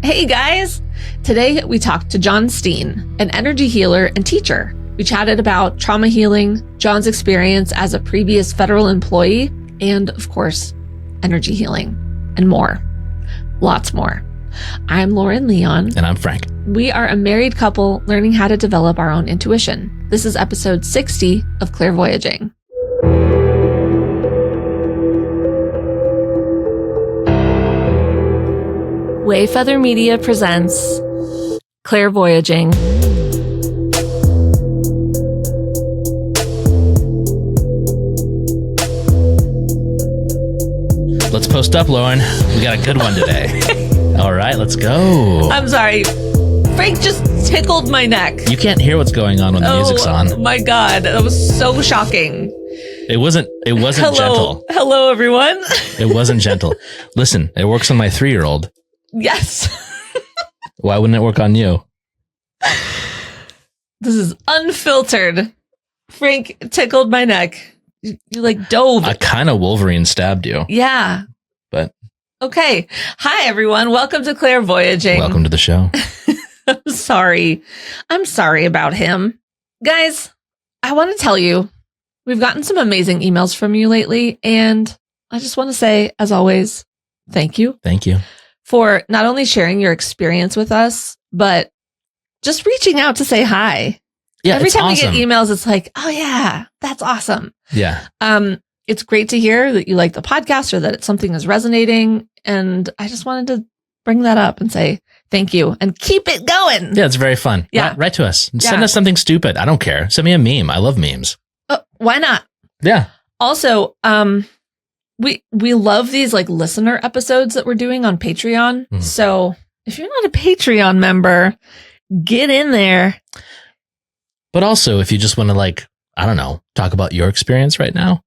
Hey guys! Today we talked to John Steen, an energy healer and teacher. We chatted about trauma healing, John's experience as a previous federal employee, and of course, energy healing, and more. Lots more. I'm Lauren Leon. And I'm Frank. We are a married couple learning how to develop our own intuition. This is episode 60 of Clairvoyaging. Wayfeather Media presents Clairvoyaging. Let's post up, Lauren. We got a good one today. All right, let's go. I'm sorry. Frank just tickled my neck. You can't hear what's going on when the music's on. Oh my God. That was so shocking. It wasn't gentle. Hello, everyone. It wasn't gentle. Listen, it works on my 3-year-old. Yes. Why wouldn't it work on you? This is unfiltered. Frank tickled my neck. You like dove. I kind of Wolverine stabbed you. Yeah. But. Okay. Hi, everyone. Welcome to Clairvoyaging. Welcome to the show. I'm sorry. I'm sorry about him. Guys, I want to tell you, we've gotten some amazing emails from you lately. And I just want to say, as always, thank you. Thank you. For not only sharing your experience with us, but just reaching out to say hi. Yeah, every time awesome. we get emails, it's like, oh yeah, that's awesome. Yeah. It's great to hear that you like the podcast or that something is resonating. And I just wanted to bring that up and say thank you and keep it going. Yeah, it's very fun. Yeah. Write to us. Send us something stupid. I don't care. Send me a meme. I love memes. Why not? Yeah. Also, we love these like listener episodes that we're doing on Patreon. Mm. So if you're not a Patreon member, get in there. But also, if you just want to, like, I don't know, talk about your experience right now,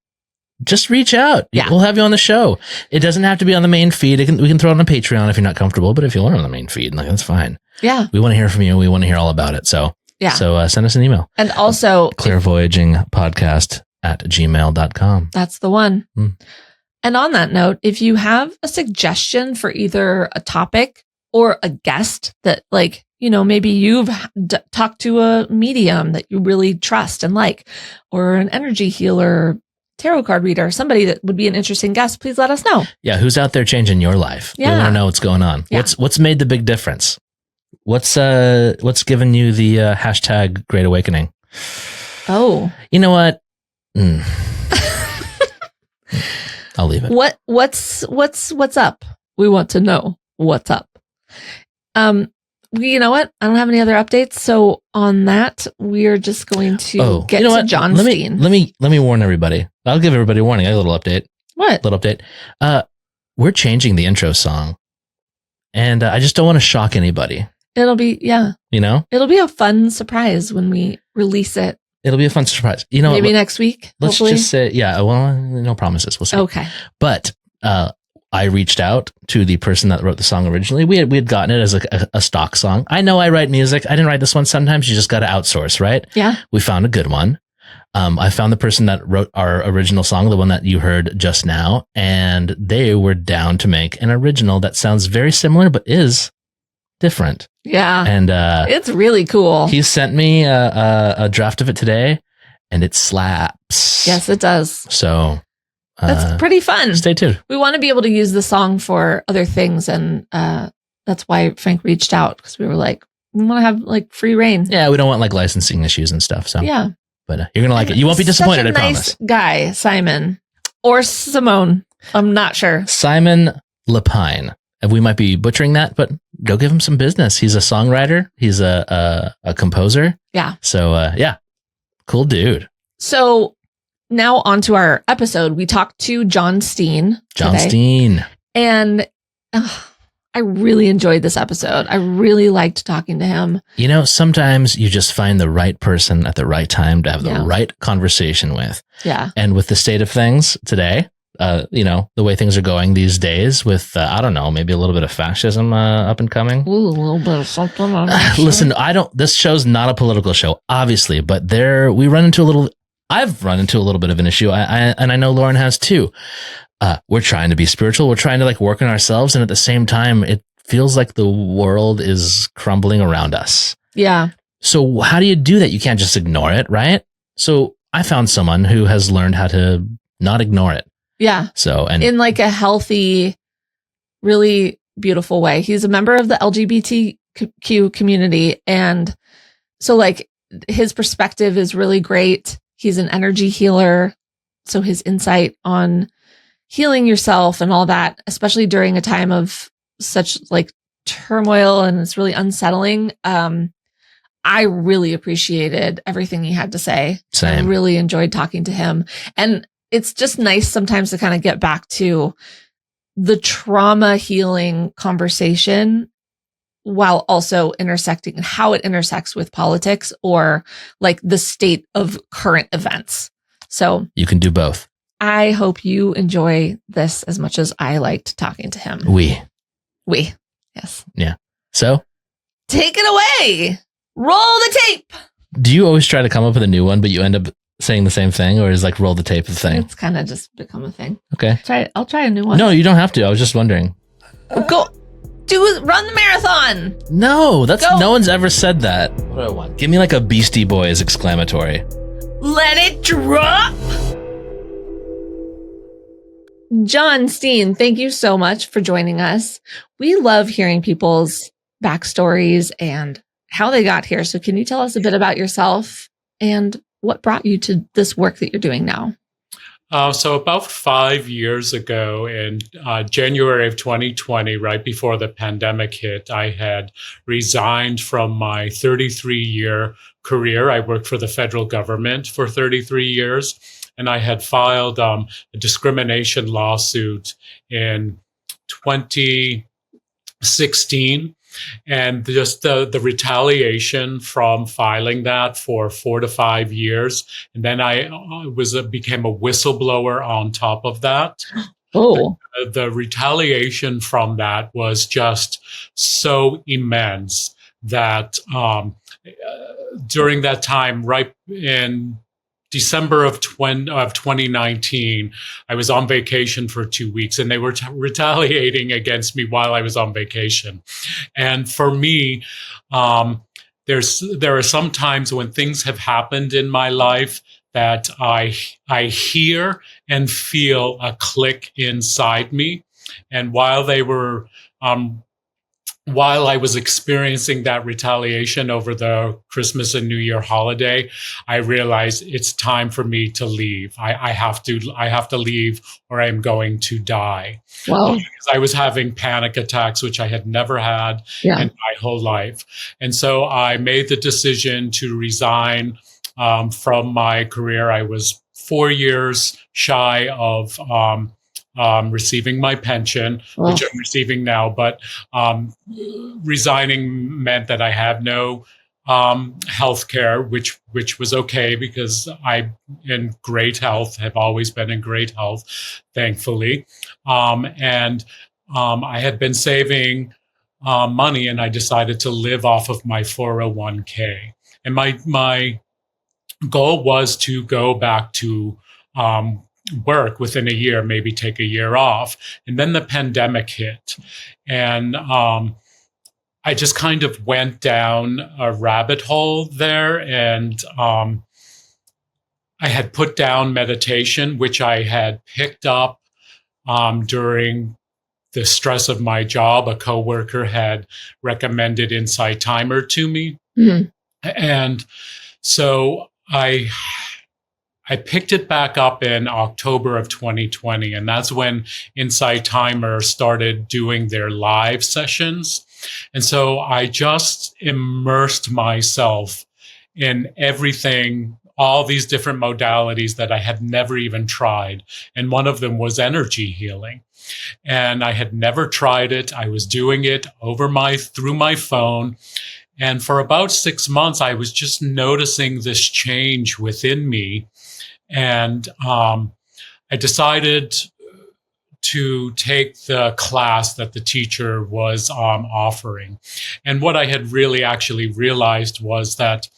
just reach out. Yeah. We'll have you on the show. It doesn't have to be on the main feed. We can throw it on Patreon if you're not comfortable, but if you want it on the main feed, like, that's fine. Yeah. We want to hear from you. We want to hear all about it. So, yeah. So send us an email. And also clairvoyagingpodcast@gmail.com. That's the one. Mm. And on that note, if you have a suggestion for either a topic or a guest that, like, you know, maybe you've talked to a medium that you really trust and like, or an energy healer, tarot card reader, somebody that would be an interesting guest, please let us know. Yeah, who's out there changing your life? Yeah. We want to know what's going on. Yeah. What's made the big difference? What's given you the hashtag Great Awakening? Oh, you know what? I'll leave it. What's up? We want to know what's up. You know what? I don't have any other updates. So on that, we're just going to get to John Steen. Let me warn everybody. I'll give everybody a warning. I got a little update. What? Little update. We're changing the intro song, and I just don't want to shock anybody. It'll be, yeah. You know? It'll be a fun surprise when we release it. It'll be a fun surprise. You know, maybe next week. Let's hopefully. just say, yeah. Well, no promises. We'll see. Okay. But I reached out to the person that wrote the song originally. We had gotten it as a stock song. I know I write music. I didn't write this one. Sometimes you just got to outsource, right? Yeah. We found a good one. I found the person that wrote our original song, the one that you heard just now, and they were down to make an original that sounds very similar but is different. Yeah. And it's really cool. He sent me a draft of it today, and it slaps. Yes, it does. So that's pretty fun. Stay tuned. We want to be able to use the song for other things, and that's why Frank reached out, because we were like, we want to have like free reign. Yeah, we don't want like licensing issues and stuff. So yeah, but you're gonna like it. You won't be disappointed. Such a I nice promise. Guy, Simon or Simone. I'm not sure. Simon Lapine. And we might be butchering that, but go give him some business. He's a songwriter. He's a composer. Yeah. So yeah, cool dude. So now on to our episode. We talked to John Steen. John Steen. And I really enjoyed this episode. I really liked talking to him. You know, sometimes you just find the right person at the right time to have the right conversation with. Yeah. And with the state of things today, you know, the way things are going these days with, I don't know, maybe a little bit of fascism up and coming. Ooh, a little bit of something. Listen, this show's not a political show, obviously, but I've run into a little bit of an issue. And I know Lauren has too. We're trying to be spiritual. We're trying to like work on ourselves. And at the same time, it feels like the world is crumbling around us. Yeah. So how do you do that? You can't just ignore it, right? So I found someone who has learned how to not ignore it. Yeah. So, and in like a healthy, really beautiful way. He's a member of the LGBTQ community. And so like his perspective is really great. He's an energy healer. So his insight on healing yourself and all that, especially during a time of such like turmoil and it's really unsettling. I really appreciated everything he had to say. Same. I really enjoyed talking to him. And it's just nice sometimes to kind of get back to the trauma healing conversation while also intersecting and how it intersects with politics or like the state of current events. So you can do both. I hope you enjoy this as much as I liked talking to him. We. Yes. Yeah. So take it away. Roll the tape. Do you always try to come up with a new one, but you end up saying the same thing, or is like roll the tape the thing? It's kind of just become a thing. Okay. I'll try a new one. No, you don't have to. I was just wondering. Go. Run the marathon. No, Go. No one's ever said that. What do I want? Give me like a Beastie Boys exclamatory. Let it drop. John Steen, thank you so much for joining us. We love hearing people's backstories and how they got here. So can you tell us a bit about yourself and what brought you to this work that you're doing now? So about 5 years ago in January of 2020, right before the pandemic hit, I had resigned from my 33-year career. I worked for the federal government for 33 years, and I had filed a discrimination lawsuit in 2016. And just the retaliation from filing that for 4 to 5 years. And then I became a whistleblower on top of that. Oh. The retaliation from that was just so immense that during that time, right in December of 2019, I was on vacation for 2 weeks, and they were retaliating against me while I was on vacation. And for me, there are some times when things have happened in my life that I hear and feel a click inside me. And while I was experiencing that retaliation over the Christmas and New Year holiday, I realized it's time for me to leave. I have to leave, or I'm going to die. Wow. Because I was having panic attacks, which I had never had in my whole life. And so I made the decision to resign from my career. I was 4 years shy of receiving my pension, which I'm receiving now, but resigning meant that I have no health care, which was okay because I'm in great health, have always been in great health, thankfully. And I had been saving money, and I decided to live off of my 401k. And my goal was to go back to work within a year, maybe take a year off. And then the pandemic hit. And I just kind of went down a rabbit hole there. And I had put down meditation, which I had picked up during the stress of my job. A coworker had recommended Insight Timer to me. Mm-hmm. And so I picked it back up in October of 2020, and that's when Insight Timer started doing their live sessions. And so I just immersed myself in everything, all these different modalities that I had never even tried. And one of them was energy healing. And I had never tried it. I was doing it through my phone. And for about 6 months, I was just noticing this change within me. And I decided to take the class that the teacher was offering. And what I had really actually realized was that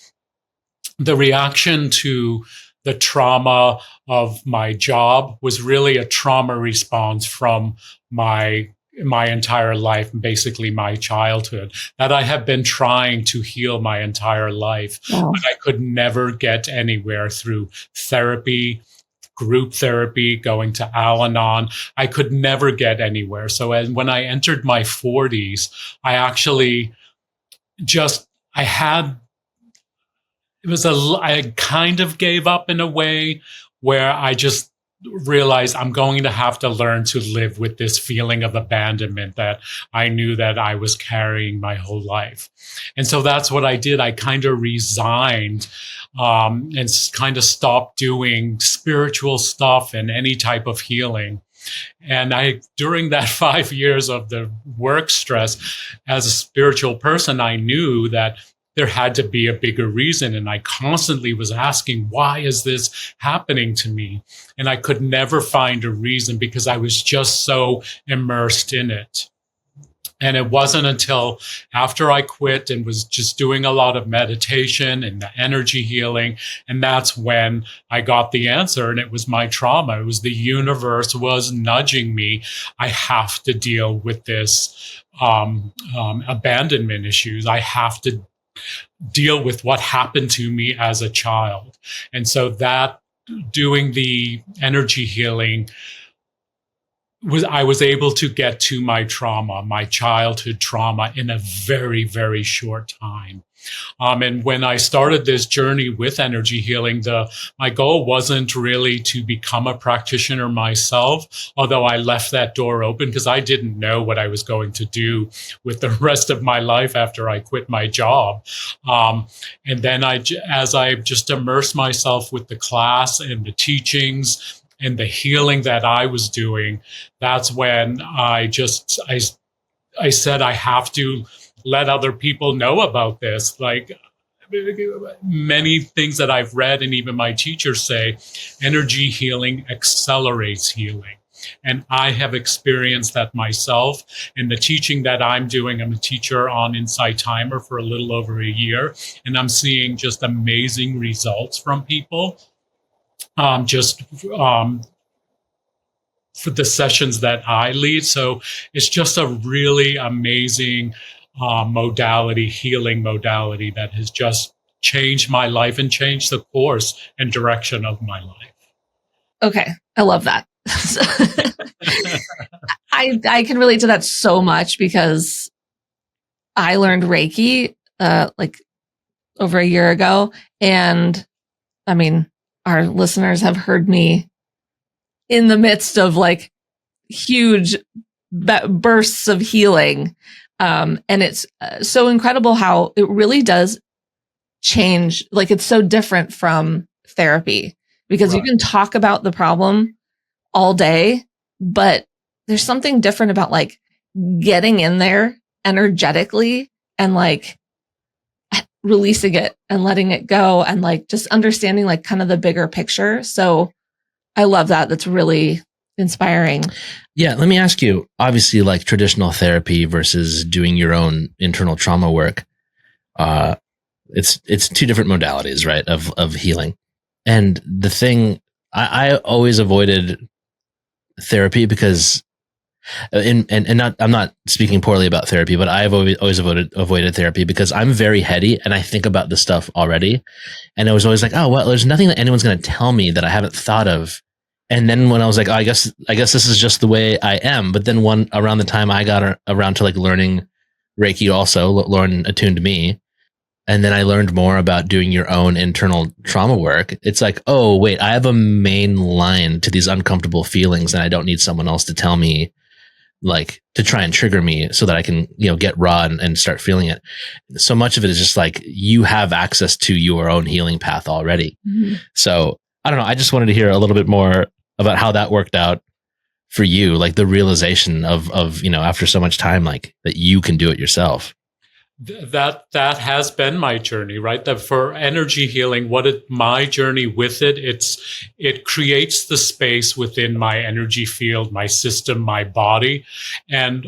the reaction to the trauma of my job was really a trauma response from my my entire life, basically my childhood, that I have been trying to heal my entire life. Wow. But I could never get anywhere through therapy, group therapy, going to Al-Anon. I could never get anywhere. So when I entered my 40s, I actually I kind of gave up in a way where I just realized I'm going to have to learn to live with this feeling of abandonment that I knew that I was carrying my whole life. And so that's what I did. I kind of resigned and kind of stopped doing spiritual stuff and any type of healing. And during that 5 years of the work stress, as a spiritual person, I knew that there had to be a bigger reason. And I constantly was asking, why is this happening to me? And I could never find a reason because I was just so immersed in it. And it wasn't until after I quit and was just doing a lot of meditation and the energy healing. And that's when I got the answer. And it was my trauma. It was the universe was nudging me. I have to deal with this abandonment issues. I have to deal with what happened to me as a child. And so that doing the energy healing I was able to get to my trauma, my childhood trauma, in a very, very short time. And when I started this journey with energy healing, my goal wasn't really to become a practitioner myself, although I left that door open because I didn't know what I was going to do with the rest of my life after I quit my job. And then as I just immersed myself with the class and the teachings and the healing that I was doing, that's when I said, I have to let other people know about this. Like many things that I've read and even my teachers say, energy healing accelerates healing. And I have experienced that myself. And the teaching that I'm doing, I'm a teacher on Insight Timer for a little over a year, and I'm seeing just amazing results from people. For the sessions that I lead. So it's just a really amazing healing modality that has just changed my life and changed the course and direction of my life. Okay. I love that. I can relate to that so much because I learned Reiki like over a year ago. And I mean, our listeners have heard me in the midst of like huge bursts of healing. And it's so incredible how it really does change. Like it's so different from therapy because you can talk about the problem all day, but there's something different about like getting in there energetically and like releasing it and letting it go and like just understanding like kind of the bigger picture. So I love that. That's really inspiring. Yeah. Let me ask you, obviously like traditional therapy versus doing your own internal trauma work. It's two different modalities, right? Of healing. And the thing I always avoided therapy because I'm not speaking poorly about therapy, but I've always avoided therapy because I'm very heady and I think about this stuff already. And I was always like, oh, well, there's nothing that anyone's going to tell me that I haven't thought of. And then when I was like, oh, I guess this is just the way I am. But then around the time I got around to like learning Reiki also, Lauren attuned me. And then I learned more about doing your own internal trauma work. It's like, oh, wait, I have a main line to these uncomfortable feelings and I don't need someone else to tell me, like to try and trigger me so that I can, get raw and start feeling it. So much of it is just like you have access to your own healing path already. Mm-hmm. So I don't know. I just wanted to hear a little bit more about how that worked out for you, like the realization of after so much time, like that you can do it yourself. That has been my journey, right? That for energy healing, my journey with it creates the space within my energy field, my system, my body. And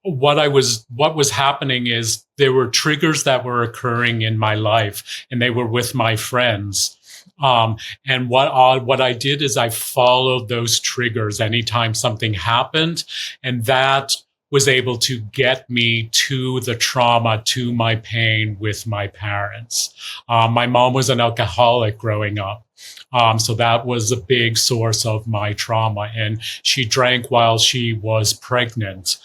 what was happening is there were triggers that were occurring in my life and they were with my friends. And what I did is I followed those triggers anytime something happened, and that was able to get me to the trauma, to my pain with my parents. My mom was an alcoholic growing up. So that was a big source of my trauma. And she drank while she was pregnant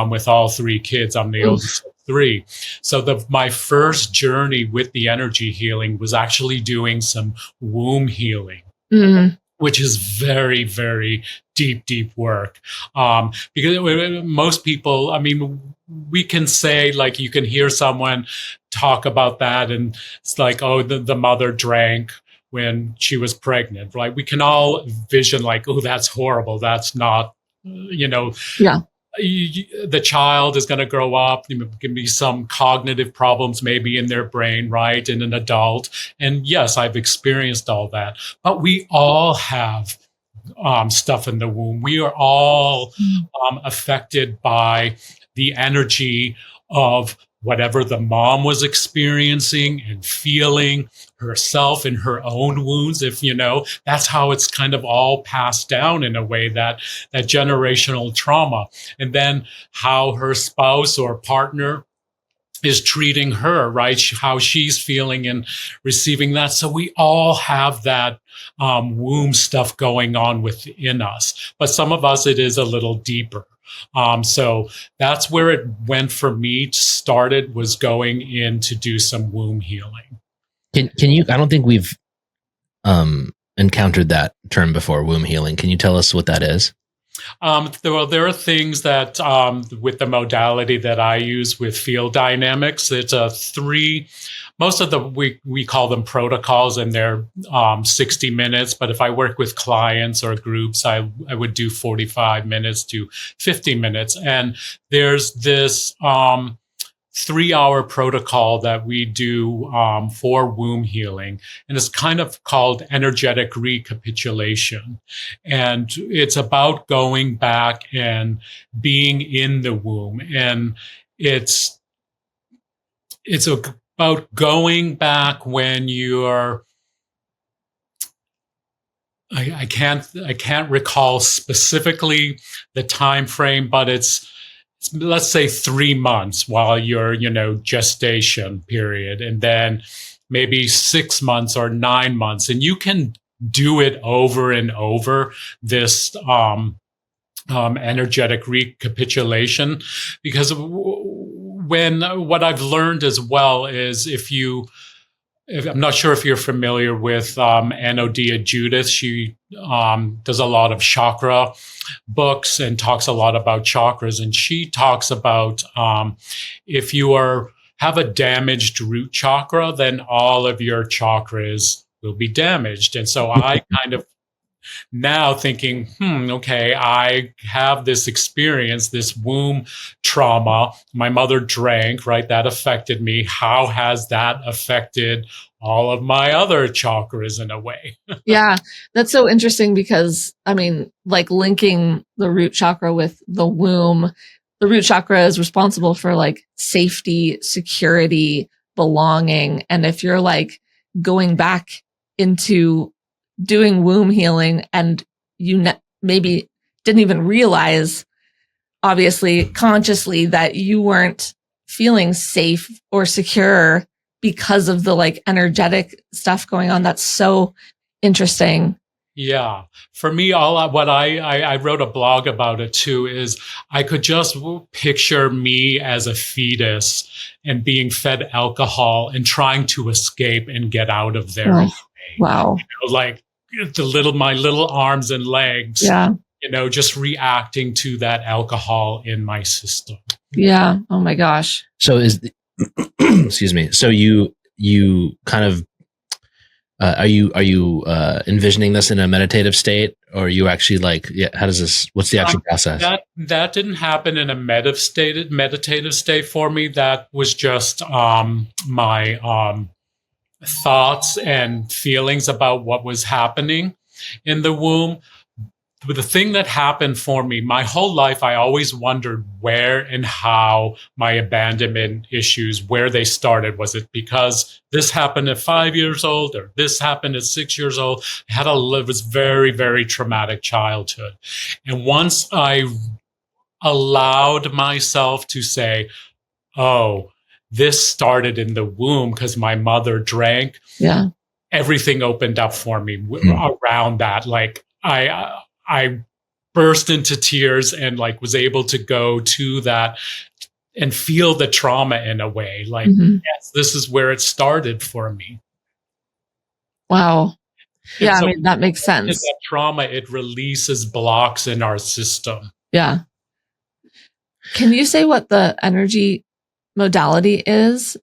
with all three kids. I'm the oldest of three. So my first journey with the energy healing was actually doing some womb healing. Mm-hmm. Which is very, very deep work. Because most people, I mean, we can say, like, you can hear someone talk about that and it's like, oh, the mother drank when she was pregnant, right? We can all vision like, oh, that's horrible. That's not, yeah. The child is going to grow up. There can be some cognitive problems maybe in their brain, right? In an adult. And yes, I've experienced all that. But we all have stuff in the womb. We are all affected by the energy of whatever the mom was experiencing and feeling herself in her own wounds. If that's how it's kind of all passed down in a way, that generational trauma. And then how her spouse or partner is treating her, right? How she's feeling and receiving that. So we all have that womb stuff going on within us. But some of us, it is a little deeper. So that's where it went for me. Started was going in to do some womb healing. Can you? I don't think we've encountered that term before. Womb healing. Can you tell us what that is? There are things that with the modality that I use with field dynamics, it's a three. Most of we call them protocols, and they're 60 minutes. But if I work with clients or groups, I would do 45 minutes to 50 minutes. And there's this 3-hour protocol that we do for womb healing. And it's kind of called energetic recapitulation. And it's about going back and being in the womb. And it's about going back when you're, I can't recall specifically the time frame, but it's let's say 3 months while you're, gestation period, and then maybe 6 months or 9 months. And you can do it over and over, this energetic recapitulation, because what I've learned as well is I'm not sure if you're familiar with Anodia Judith. She does a lot of chakra books and talks a lot about chakras. And she talks about if you have a damaged root chakra, then all of your chakras will be damaged. And so I kind of now thinking, okay, I have this experience, this womb trauma. My mother drank, right? That affected me. How has that affected all of my other chakras in a way? Yeah, that's so interesting because, I mean, like linking the root chakra with the womb, the root chakra is responsible for like safety, security, belonging. And if you're like going back into doing womb healing and you maybe didn't even realize, obviously, consciously, that you weren't feeling safe or secure because of the like energetic stuff going on. That's so interesting. Yeah. For me, I wrote a blog about it too, is I could just picture me as a fetus and being fed alcohol and trying to escape and get out of there. Oh, wow. Like my little arms and legs, just reacting to that alcohol in my system. Yeah. Oh my gosh. So excuse me. So you kind of, are you envisioning this in a meditative state, or are you actually what's the actual process? That didn't happen in a meditative state for me. That was just my thoughts and feelings about what was happening in the womb. But the thing that happened for me, my whole life, I always wondered where and how my abandonment issues, where they started. Was it because this happened at 5 years old, or this happened at 6 years old? It was very, very traumatic childhood. And once I allowed myself to say, oh, this started in the womb because my mother drank. Yeah. Everything opened up for me around that. Like I burst into tears and like was able to go to that and feel the trauma in a way. Like, yes, this is where it started for me. Wow. Yeah, so I mean, that makes sense. That trauma, it releases blocks in our system. Yeah. Can you say what the energy modality is?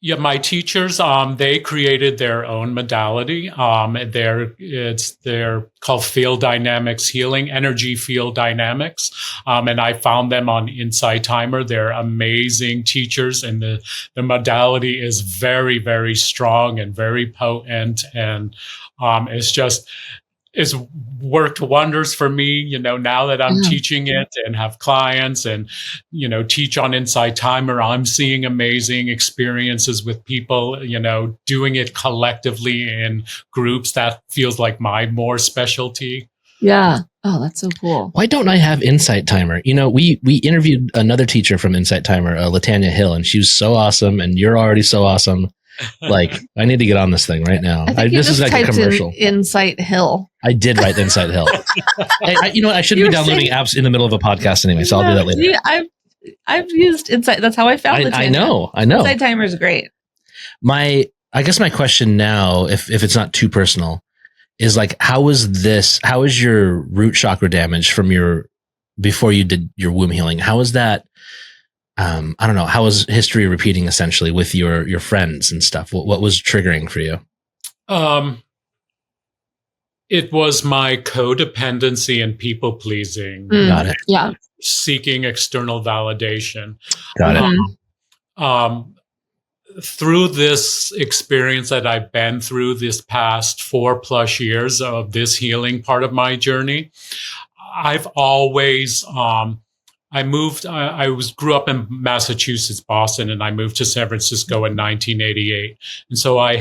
Yeah, my teachers, they created their own modality. They're called field dynamics healing, energy field dynamics. And I found them on Insight Timer. They're amazing teachers, and the modality is very, very strong and very potent. And it's worked wonders for me, now that I'm teaching it and have clients and, teach on Insight Timer. I'm seeing amazing experiences with people, doing it collectively in groups. That feels like my more specialty. Yeah. Oh, that's so cool. Why don't I have Insight Timer? We interviewed another teacher from Insight Timer, Latanya Hill, and she was so awesome, and you're already so awesome. Like, I need to get on this thing right now. This is like a commercial. Insight Hill. I did write Insight Hill. I shouldn't be downloading apps in the middle of a podcast anyway, so I'll do that later. I've used Insight. That's how I found it. I know. Insight Timer is great. I guess my question now, if it's not too personal, is like, how is your root chakra damage from before you did your womb healing? How is that? I don't know. How was history repeating essentially with your friends and stuff? What was triggering for you? It was my codependency and people pleasing. Got it. Yeah. Seeking external validation. Got it. Through this experience that I've been through this past 4+ years of this healing part of my journey, I've always, I grew up in Massachusetts, Boston, and I moved to San Francisco in 1988. And so I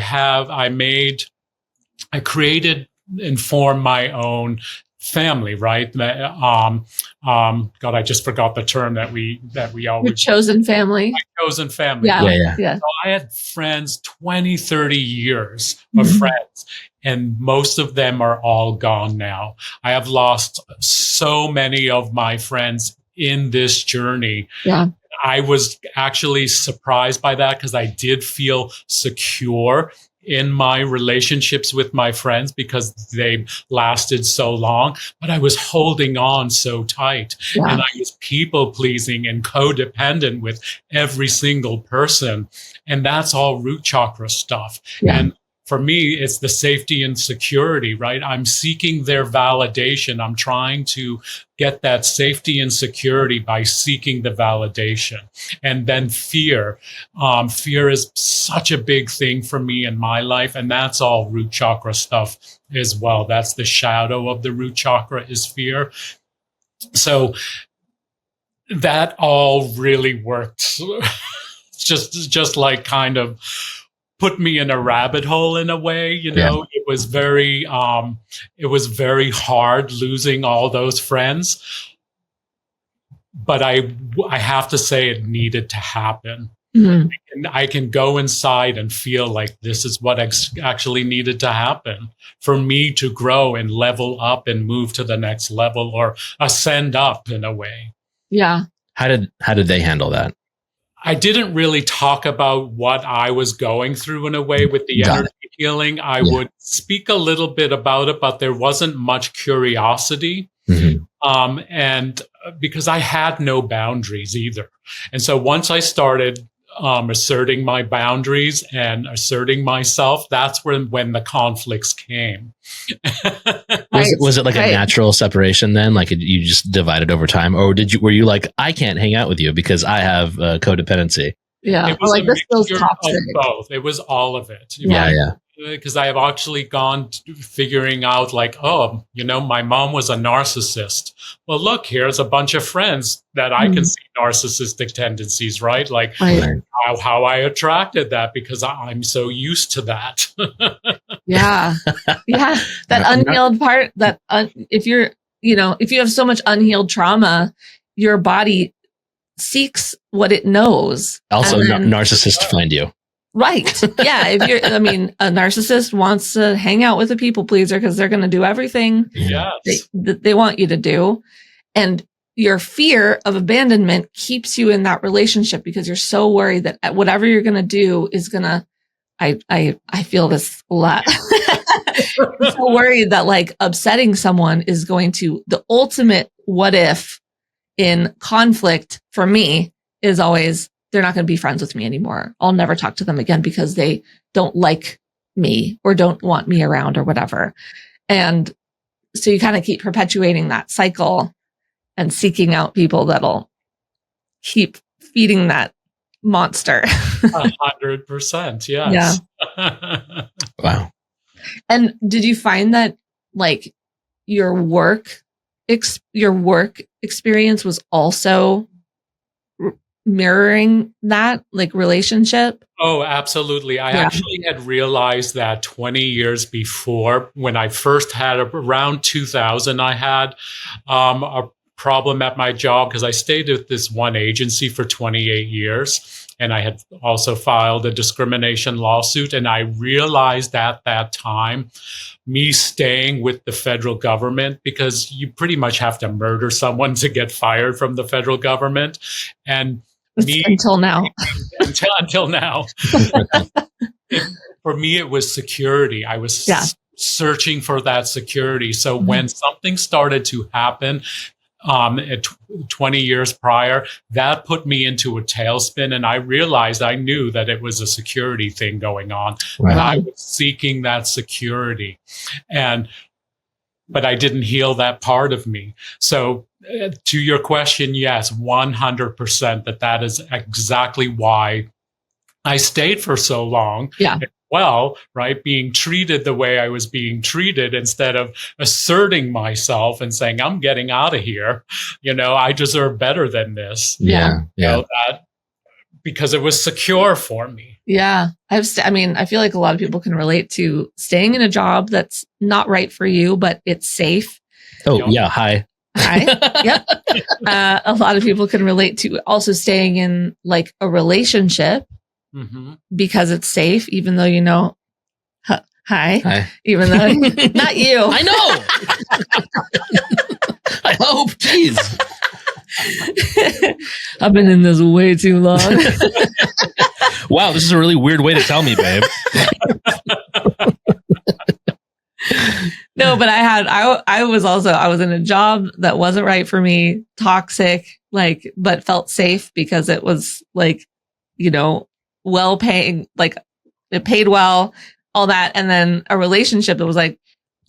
created and formed my own family, right? God, I just forgot the term that we always. Your chosen family. My chosen family. Yeah. So I had friends, 20, 30 years of friends, and most of them are all gone now. I have lost so many of my friends in this journey. Yeah. I was actually surprised by that because I did feel secure in my relationships with my friends because they lasted so long, but I was holding on so tight and I was people pleasing and codependent with every single person. And that's all root chakra stuff. Yeah. And for me, it's the safety and security, right? I'm seeking their validation. I'm trying to get that safety and security by seeking the validation. And then fear. Fear is such a big thing for me in my life. And that's all root chakra stuff as well. That's the shadow of the root chakra is fear. So that all really worked. just like kind of put me in a rabbit hole in a way, It was very hard losing all those friends, but I have to say it needed to happen. And I can go inside and feel like this is what actually needed to happen for me to grow and level up and move to the next level or ascend up in a way. Yeah. How did they handle that? I didn't really talk about what I was going through in a way with the energy healing. I would speak a little bit about it, but there wasn't much curiosity. And because I had no boundaries either. And so once I started asserting my boundaries and asserting myself, that's when the conflicts came. Was it like a natural separation then? Like you just divided over time, or were you like, I can't hang out with you because I have codependency? Yeah, it was like this feels toxic. Both. It was all of it. Yeah. Because I have actually gone figuring out like, my mom was a narcissist. Well, look, here's a bunch of friends that I can see narcissistic tendencies, right? Like how I attracted that because I'm so used to that. Yeah. That unhealed part, if you have so much unhealed trauma, your body seeks what it knows. Also, and then- narcissists find you. Right. Yeah. If you're, I mean, a narcissist wants to hang out with a people pleaser because they're going to do everything they want you to do. And your fear of abandonment keeps you in that relationship because you're so worried that whatever you're going to do is going to, I feel this a lot. I'm so worried that like upsetting someone is going to, the ultimate what if in conflict for me is always, they're not going to be friends with me anymore. I'll never talk to them again because they don't like me or don't want me around or whatever. And so you kind of keep perpetuating that cycle and seeking out people that'll keep feeding that monster. 100%. Yes. Yeah. Wow. And did you find that like your work experience was also mirroring that like relationship? Oh, absolutely. I actually had realized that 20 years before, when I first had around 2000, I had a problem at my job because I stayed at this one agency for 28 years. And I had also filed a discrimination lawsuit. And I realized at that time, me staying with the federal government, because you pretty much have to murder someone to get fired from the federal government. And until now. until now. For me, it was security. I was searching for that security. So when something started to happen, 20 years prior, that put me into a tailspin, and I realized I knew that it was a security thing going on. Right. And I was seeking that security, but I didn't heal that part of me. So to your question, yes, 100% that is exactly why I stayed for so long. Yeah. Well, right, being treated the way I was being treated instead of asserting myself and saying, I'm getting out of here. I deserve better than this. Yeah. That because it was secure for me. Yeah. I feel like a lot of people can relate to staying in a job that's not right for you, but it's safe. Oh, yeah. Hi. Yep. A lot of people can relate to also staying in like a relationship because it's safe, even though hi. Even though not you. I know. I hope. Jeez. I've been in this way too long. Wow, this is a really weird way to tell me, babe. No, but I was in a job that wasn't right for me, toxic, like, but felt safe because it was like, well paying, like it paid well, all that. And then a relationship that was like,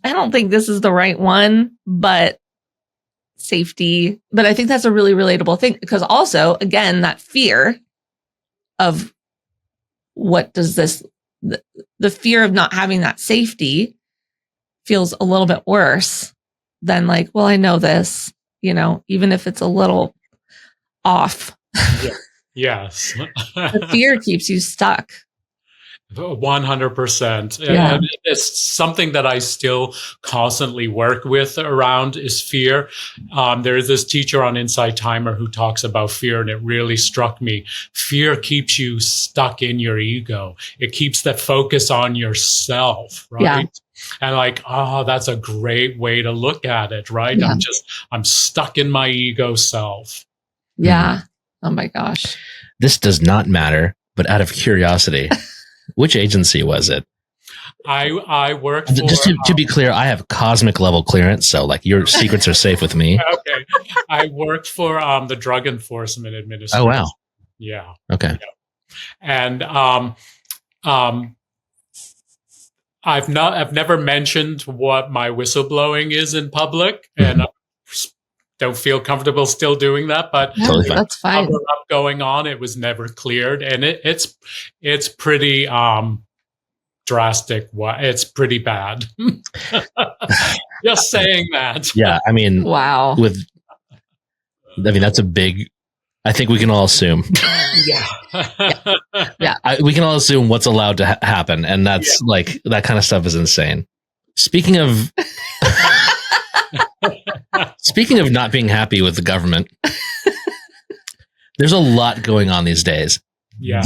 I don't think this is the right one, but safety. But I think that's a really relatable thing because also, again, that fear of what does this, the fear of not having that safety feels a little bit worse than like, well, I know this, even if it's a little off. Yes. The fear keeps you stuck. 100%. Yeah. And it's something that I still constantly work with around is fear. There is this teacher on Insight Timer who talks about fear, and it really struck me. Fear keeps you stuck in your ego. It keeps that focus on yourself, right? Yeah. And like, that's a great way to look at it, right? Yeah. I'm stuck in my ego self. Yeah. Oh my gosh. This does not matter, but out of curiosity, which agency was it? I work for... Just to be clear, I have cosmic level clearance, so like your secrets are safe with me. Okay. I worked for the Drug Enforcement Administration. Oh, wow. Yeah. Okay. Yeah. And I've never mentioned what my whistleblowing is in public, and I don't feel comfortable still doing that. But Totally fine. That's fine. cover up going on, it was never cleared, and it's pretty drastic. It's pretty bad. Just saying that. Yeah, I mean, Wow. That's a big. I think we can all assume. Yeah. We can all assume what's allowed to happen, and that's like that kind of stuff is insane. Speaking of not being happy with the government, there's a lot going on these days. Yeah.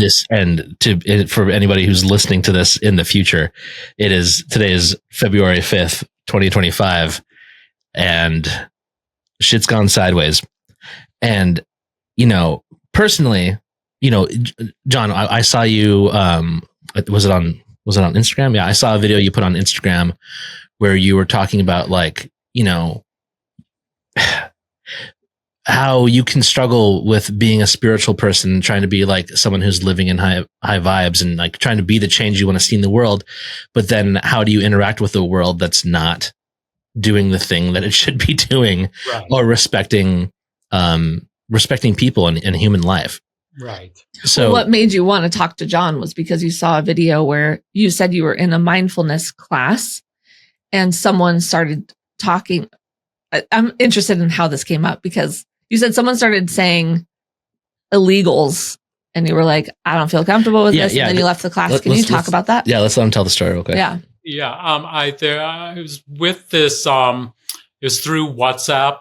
For anybody who's listening to this in the future, today is February 5th, 2025, and shit's gone sideways. And, personally, John, I saw you, was it on Instagram? Yeah. I saw a video you put on Instagram where you were talking about how you can struggle with being a spiritual person, trying to be like someone who's living in high vibes and like trying to be the change you want to see in the world. But then how do you interact with a world that's not doing the thing that it should be doing, right, or respecting people and human life? Right. So what made you want to talk to John was because you saw a video where you said you were in a mindfulness class and someone started talking. I'm interested in how this came up because you said someone started saying illegals and you were like, I don't feel comfortable with this. And then you left the class. Can you talk about that? Yeah. Let's let him tell the story real quick. Yeah. Yeah. I was with this, it was through WhatsApp.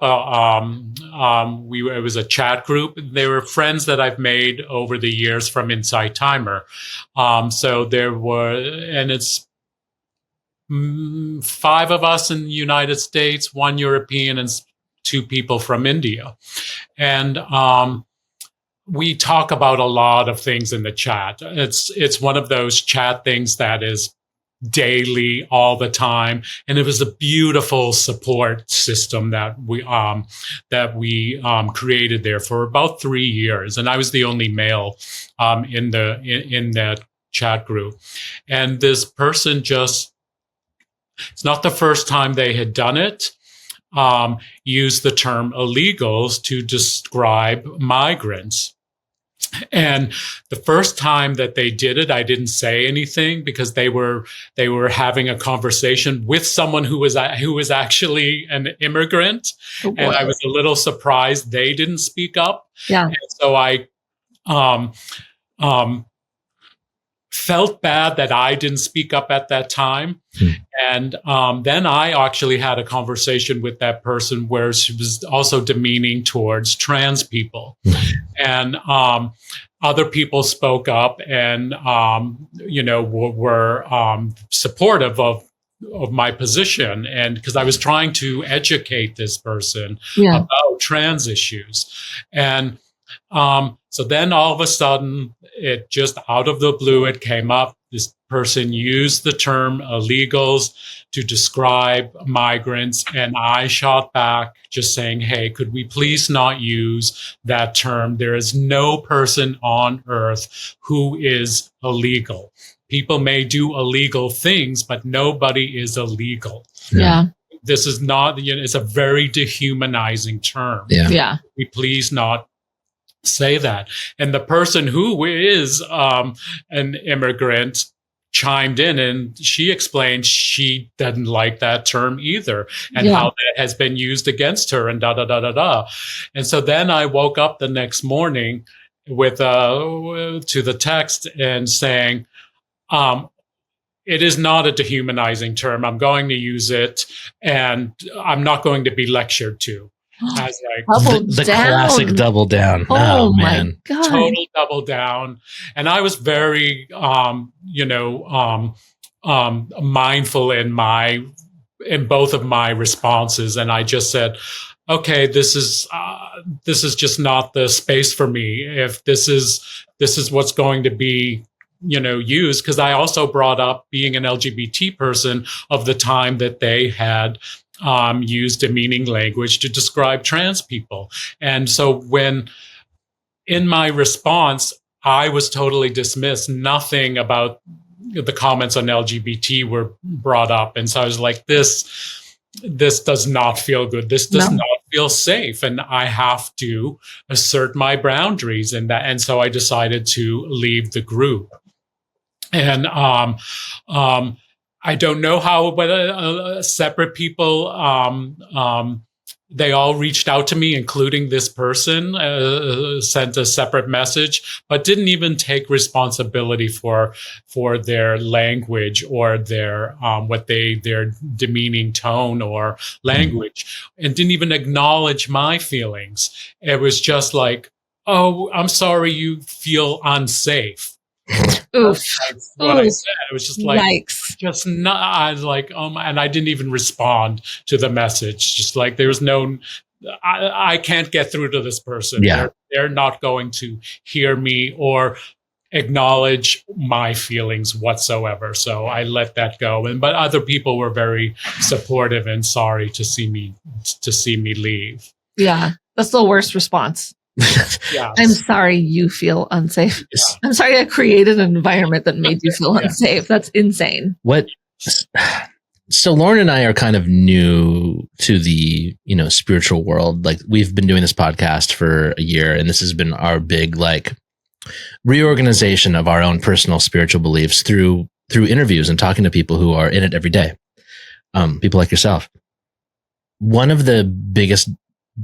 It was a chat group. They were friends that I've made over the years from Inside Timer. So there were, and it's 5 of us in the United States, 1 European, and 2 people from India. And we talk about a lot of things in the chat. It's one of those chat things that is daily, all the time, and it was a beautiful support system that we created there for about 3 years. And I was the only male in that chat group. And this person it's not the first time they had done it, used the term illegals to describe migrants. And the first time that they did it, I didn't say anything because they were having a conversation with someone who was actually an immigrant. Oh, and I was a little surprised they didn't speak up. Yeah. And so I felt bad that I didn't speak up at that time. And then I actually had a conversation with that person where she was also demeaning towards trans people. And other people spoke up and, were supportive of my position. And because I was trying to educate this person about trans issues. And so then all of a sudden, it just out of the blue, it came up. This person used the term illegals to describe migrants. And I shot back just saying, hey, could we please not use that term? There is no person on earth who is illegal. People may do illegal things, but nobody is illegal. Yeah. This is not, it's a very dehumanizing term. Yeah. We please not say that. And the person who is an immigrant chimed in and she explained she doesn't like that term either and how that has been used against her and da da da da da. And so then I woke up the next morning with to the text and saying, it is not a dehumanizing term. I'm going to use it and I'm not going to be lectured to. As like the classic double down. Oh man, my God. Total double down. And I was very, mindful in both of my responses. And I just said, okay, this is just not the space for me. If this is what's going to be, used, because I also brought up being an LGBT person of the time that they had used demeaning language to describe trans people. And so when in my response, I was totally dismissed, nothing about the comments on LGBT were brought up. And so I was like, this does not feel good. This does not feel safe. And I have to assert my boundaries in that. And so I decided to leave the group. And I don't know how, but separate people, they all reached out to me, including this person, sent a separate message, but didn't even take responsibility for their language or their demeaning tone or language, and didn't even acknowledge my feelings. It was just like, oh, I'm sorry you feel unsafe. Oof. That's what I said. It was just like, Yikes. just not, I was like, and I didn't even respond to the message. Just like, there was no, I can't get through to this person. Yeah. They're not going to hear me or acknowledge my feelings whatsoever. So I let that go. But other people were very supportive and sorry to see me leave. Yeah. That's the worst response. Yeah. I'm sorry you feel unsafe. Yeah. I'm sorry I created an environment that made you feel unsafe. That's insane. So Lauren and I are kind of new to the, spiritual world. Like, we've been doing this podcast for a year, and this has been our big, like, reorganization of our own personal spiritual beliefs through interviews and talking to people who are in it every day. People like yourself. One of the biggest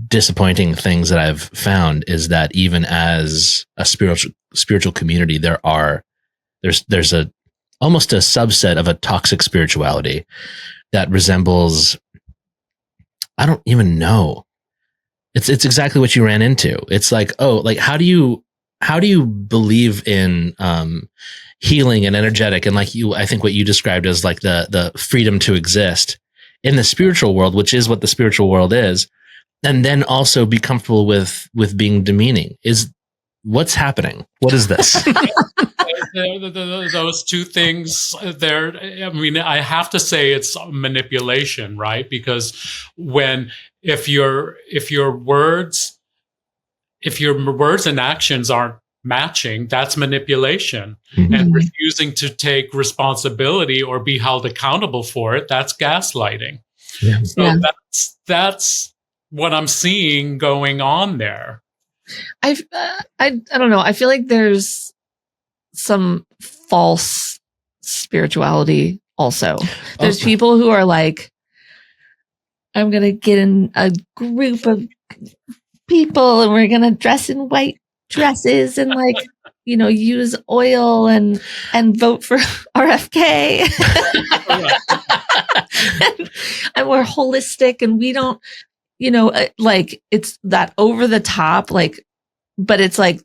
disappointing things that I've found is that even as a spiritual community, there's almost a subset of a toxic spirituality that resembles, I don't even know. It's exactly what you ran into. It's like, how do you believe in healing and energetic, and I think what you described as like the freedom to exist in the spiritual world, which is what the spiritual world is, and then also be comfortable with being demeaning? Is what's happening? What is this? Those two things there. I mean, I have to say it's manipulation, right? Because if your words and actions aren't matching, that's manipulation. Mm-hmm. And refusing to take responsibility or be held accountable for it, that's gaslighting. Yeah. So that's what I'm seeing going on there. I don't know. I feel like there's some false spirituality also. There's people who are like, I'm going to get in a group of people and we're going to dress in white dresses and use oil and vote for RFK. and we're holistic, and we don't, it's that over the top, but it's like,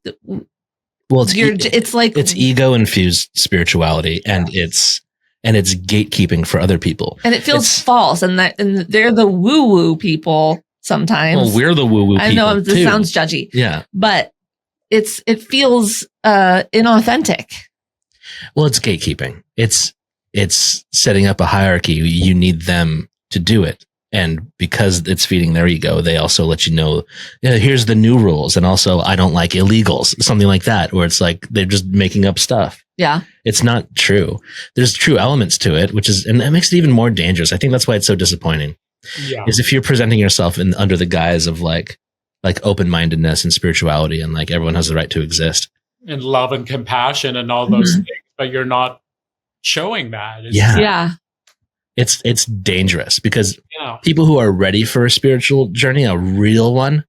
well, it's ego infused spirituality, and it's gatekeeping for other people, and it feels false, and they're the woo woo people sometimes. Well, we're the woo woo people. I know this too. sounds judgy, yeah, but it feels inauthentic. Well, it's gatekeeping. It's setting up a hierarchy. You need them to do it. And because it's feeding their ego, they also let you know, here's the new rules. And also, I don't like illegals, something like that, where it's like they're just making up stuff. Yeah. It's not true. There's true elements to it, and that makes it even more dangerous. I think that's why it's so disappointing. Yeah. Is if you're presenting yourself under the guise of like open-mindedness and spirituality, and like everyone has the right to exist. And love and compassion and all those things, but you're not showing that. Yeah. It's dangerous because people who are ready for a spiritual journey, a real one,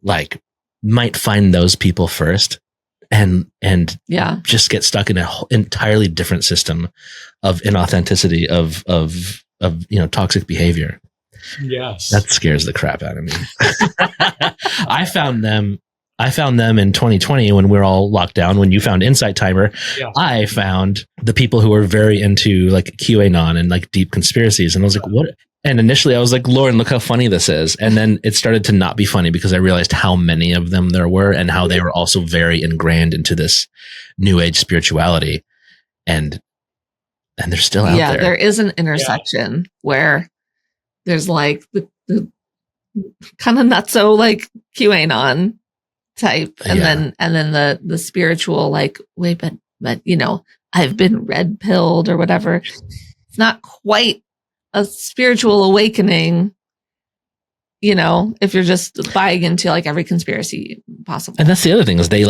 like might find those people first and just get stuck in an entirely different system of inauthenticity of toxic behavior. Yes. That scares the crap out of me. I found them in 2020 when we're all locked down, when you found Insight Timer. Yeah. I found the people who were very into like QAnon and like deep conspiracies. And I was like, what? And initially I was like, Lauren, look how funny this is. And then it started to not be funny because I realized how many of them there were and how they were also very ingrained into this new age spirituality. And they're still out there. Yeah, there is an intersection where there's like the kind of nutso like QAnon type, and then the spiritual, like, wait, but I've been red pilled or whatever. It's not quite a spiritual awakening, if you're just buying into like every conspiracy possible. And that's the other thing is they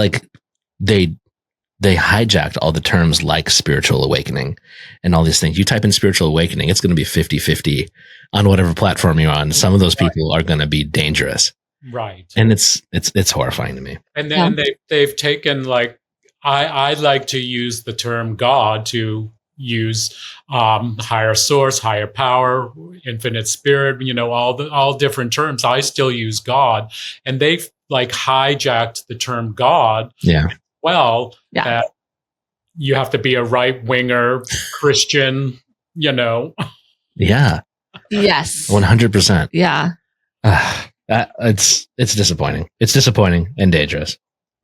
hijacked all the terms like spiritual awakening and all these things. You type in spiritual awakening, it's going to be 50-50 on whatever platform you're on. Some of those people are going to be dangerous. Right. And it's horrifying to me. And then they've taken, like, I like to use the term God to use higher source, higher power, infinite spirit, all different terms. I still use God. And they've like hijacked the term God. Yeah. Well, Yeah. that you have to be a right winger Christian, you know. Yeah. Yes. 100%. Yeah. It's disappointing. It's disappointing and dangerous.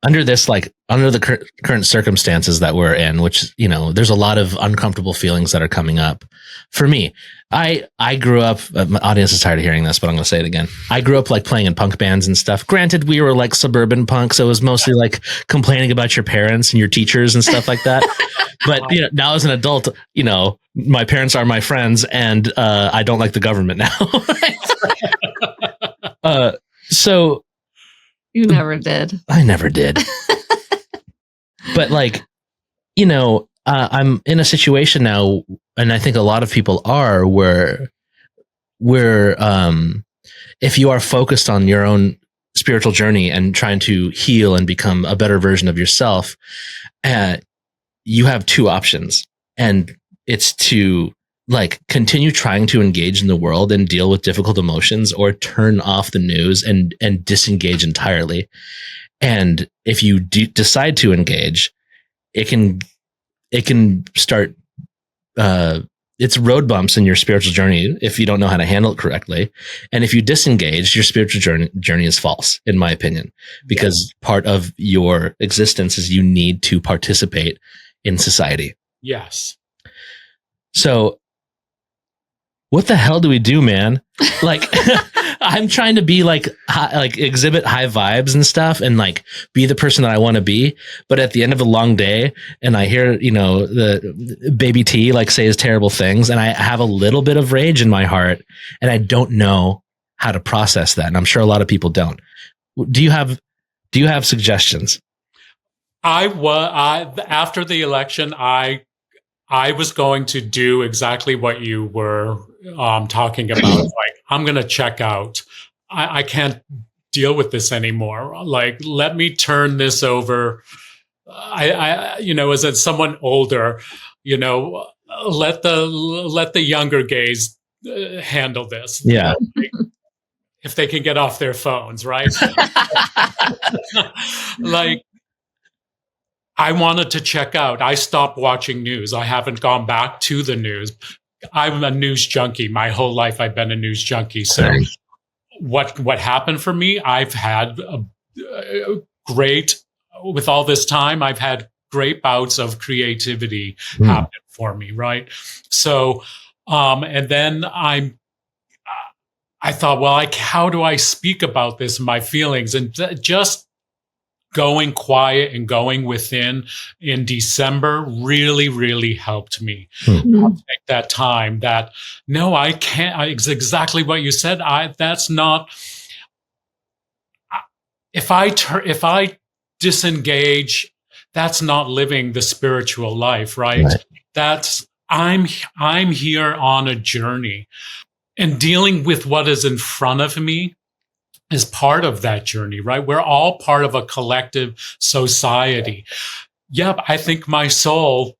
Under the current circumstances that we're in, which, you know, there's a lot of uncomfortable feelings that are coming up. For me, I grew up, my audience is tired of hearing this, but I'm going to say it again. I grew up like playing in punk bands and stuff. Granted, we were like suburban punk, so it was mostly like complaining about your parents and your teachers and stuff like that. But, you know, now as an adult, you know, my parents are my friends, and I don't like the government now. So You never did. I never did. But like, you know, I'm in a situation now, and I think a lot of people are, where if you are focused on your own spiritual journey and trying to heal and become a better version of yourself, you have two options, and it's to like continue trying to engage in the world and deal with difficult emotions, or turn off the news and disengage entirely. And if you decide to engage, it can start it's road bumps in your spiritual journey if you don't know how to handle it correctly. And if you disengage, your spiritual journey is false, in my opinion, because part of your existence is you need to participate in society. Yes. So what the hell do we do, man? Like, I'm trying to be like exhibit high vibes and stuff, and like be the person that I want to be. But at the end of a long day, and I hear, you know, the baby T like say his terrible things, and I have a little bit of rage in my heart, and I don't know how to process that. And I'm sure a lot of people don't. Do you have suggestions? After the election, I was going to do exactly what you were talking about. Like, I'm going to check out. I can't deal with this anymore. Like, let me turn this over. You know, as someone older, you know, let the younger gays handle this. Yeah. Like, if they can get off their phones, right? Like, I wanted to check out. I stopped watching news. I haven't gone back to the news. I'm a news junkie. My whole life I've been a news junkie. So what happened for me, I've had with all this time, I've had great bouts of creativity happen for me, right? So, and then I thought, well, how do I speak about this, my feelings? And just going quiet and going within in December really, really helped me. I'll take that time that, no, I can't. It's exactly what you said. That's not, if I disengage, that's not living the spiritual life, right? That's, I'm here on a journey, and dealing with what is in front of me is part of that journey, right? We're all part of a collective society. Yep, I think my soul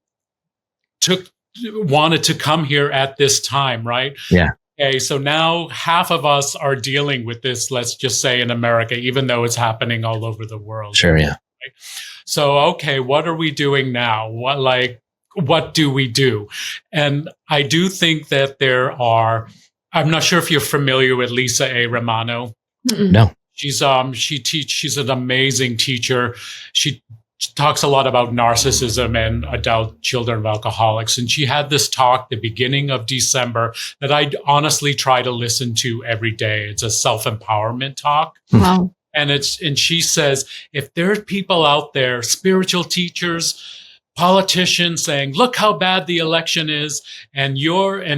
wanted to come here at this time, right? Yeah. Okay, so now half of us are dealing with this, let's just say in America, even though it's happening all over the world. Sure, yeah. Right? So, okay, what are we doing now? What do we do? And I do think that I'm not sure if you're familiar with Lisa A. Romano. No. She's an amazing teacher. She talks a lot about narcissism and adult children of alcoholics. And she had this talk the beginning of December that I honestly try to listen to every day. It's a self-empowerment talk. Wow. And she says, if there's people out there, spiritual teachers, politicians saying, look how bad the election is, and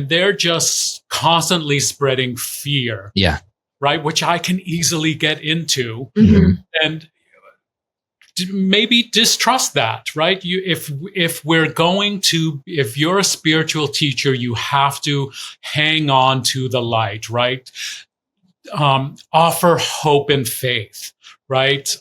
they're just constantly spreading fear. Yeah. Right, which I can easily get into, and maybe distrust that. Right, if you're a spiritual teacher, you have to hang on to the light. Right, offer hope and faith. Right,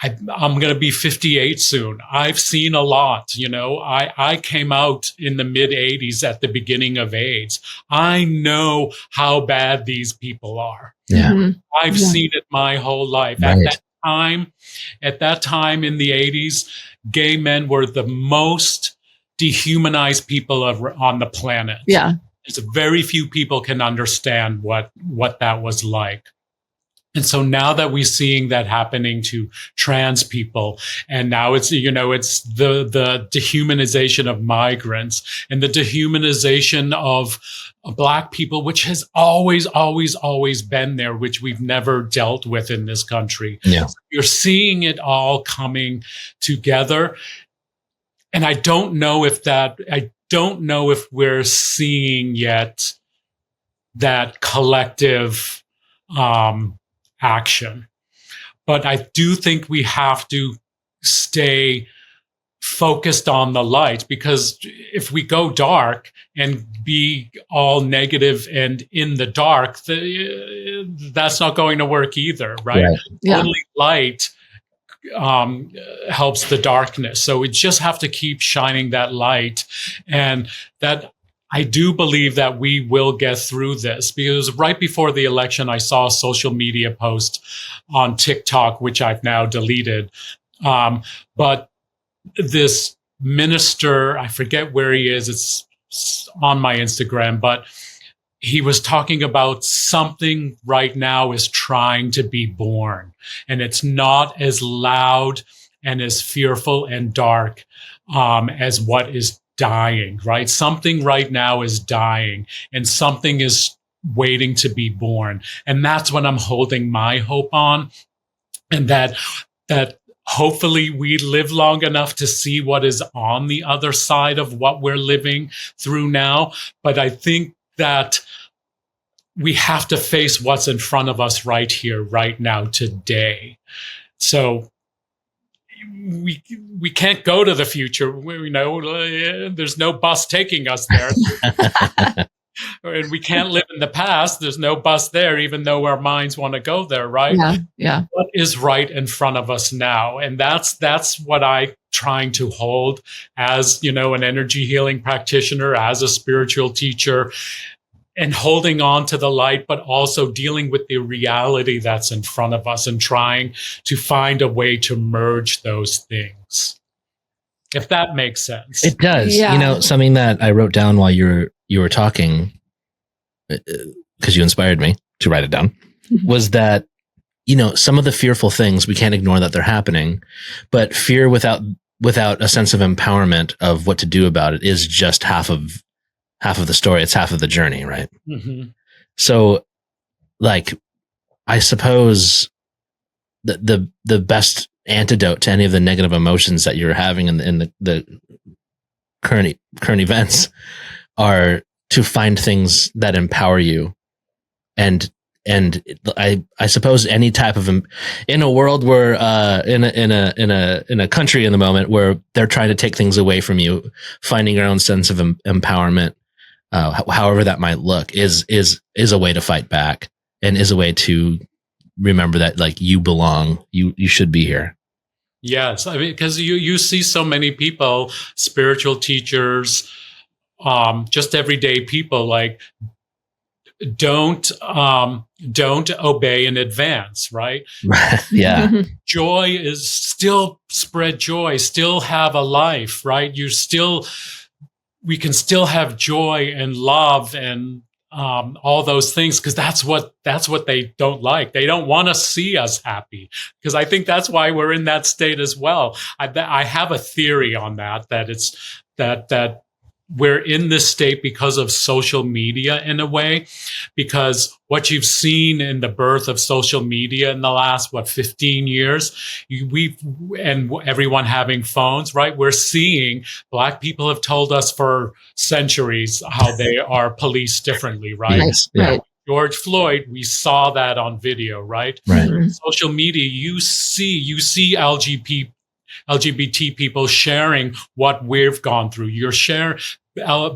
I'm going to be 58 soon. I've seen a lot. I came out in the mid 80s at the beginning of AIDS. I know how bad these people are. Yeah. Mhm. I've Yeah. seen it my whole life. Right. At that time in the 80s, gay men were the most dehumanized people on the planet. Yeah. There's very few people can understand what that was like. And so now that we're seeing that happening to trans people, and now it's the dehumanization of migrants and the dehumanization of Black people, which has always been there, which we've never dealt with in this country. Yeah. So you're seeing it all coming together. And I don't know if we're seeing yet that collective action. But I do think we have to stay focused on the light, because if we go dark and be all negative and in the dark, that's not going to work either, right? Yeah. Only light helps the darkness. So we just have to keep shining that light, and that I do believe that we will get through this, because right before the election, I saw a social media post on TikTok, which I've now deleted. But this minister, I forget where he is, it's on my Instagram, but he was talking about something right now is trying to be born, and it's not as loud and as fearful and dark as what is dying, right? Something right now is dying, and something is waiting to be born. And that's what I'm holding my hope on. And that hopefully we live long enough to see what is on the other side of what we're living through now. But I think that we have to face what's in front of us right here, right now, today. So we can't go to the future. There's no bus taking us there. And we can't live in the past. There's no bus there, even though our minds want to go there, right? Yeah. Yeah. What is right in front of us now? And that's what I'm trying to hold as, an energy healing practitioner, as a spiritual teacher, and holding on to the light, but also dealing with the reality that's in front of us and trying to find a way to merge those things. If that makes sense. It does. Yeah. Something that I wrote down while you were talking, because you inspired me to write it down, was that, some of the fearful things, we can't ignore that they're happening, but fear without a sense of empowerment of what to do about it is just half of the story. It's half of the journey, right? Mm-hmm. So, I suppose the best antidote to any of the negative emotions that you're having in the current events are to find things that empower you, and I suppose any type of in a world where in a country in the moment where they're trying to take things away from you, finding your own sense of empowerment, however that might look, is a way to fight back, and is a way to remember that you belong, you should be here. Yes, I mean, because you see so many people, spiritual teachers, just everyday people, don't obey in advance, right? Yeah. Joy is still spread joy, still have a life, right? We can still have joy and love and all those things, because that's what they don't like. They don't want to see us happy, because I think that's why we're in that state as well. I have a theory on that it's that we're in this state because of social media, in a way, because what you've seen in the birth of social media in the last 15 years, and everyone having phones, right? We're seeing Black people have told us for centuries how they are policed differently, right? Yes. Yeah. Right. George Floyd, we saw that on video, right? Right. Mhm. Social media, you see LGBT LGBT people sharing what we've gone through.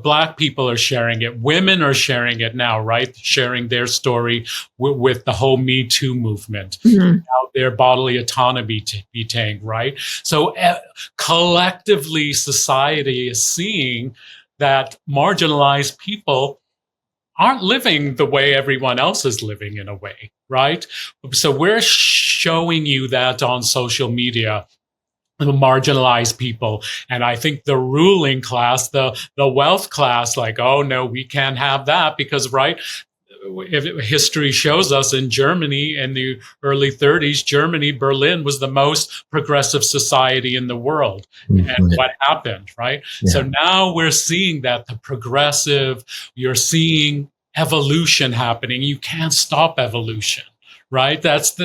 Black people are sharing it. Women are sharing it now, right? Sharing their story with the whole Me Too movement. Mm-hmm. Now their bodily autonomy being, right? So collectively, society is seeing that marginalized people aren't living the way everyone else is living in a way, right? So we're showing you that on social media, the marginalized people. And I think the ruling class, the wealth class, like, oh no, we can't have that because, right, if history shows us in Germany in the early 30s, Germany, Berlin was the most progressive society in the world. And what happened, right? Yeah. So now we're seeing that the progressive, you're seeing evolution happening. You can't stop evolution. Right. That's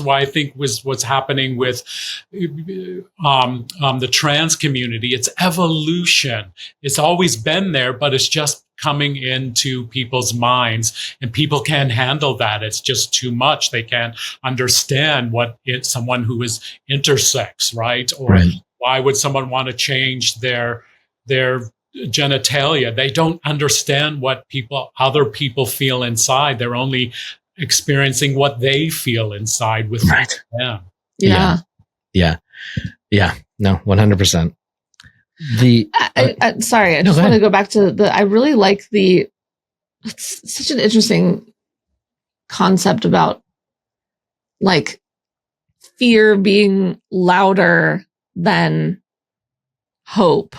why I think was what's happening with the trans community. It's evolution. It's always been there, but it's just coming into people's minds, and people can't handle that. It's just too much. They can't understand what someone who is intersex, right? Or why would someone want to change their genitalia? They don't understand what other people feel inside. They're only experiencing what they feel inside with them. Yeah. No, 100%. Sorry, I just want to go back to I really like it's such an interesting concept about like fear being louder than hope.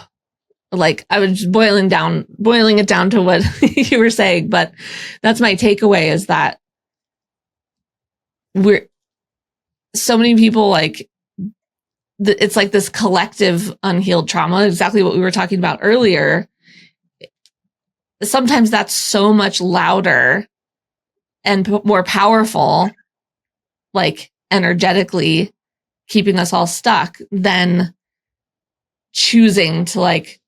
Like I was just boiling it down to what you were saying, but that's my takeaway is that so many people like it's like this collective unhealed trauma, exactly what we were talking about earlier. Sometimes that's so much louder and more powerful, like energetically keeping us all stuck than choosing to like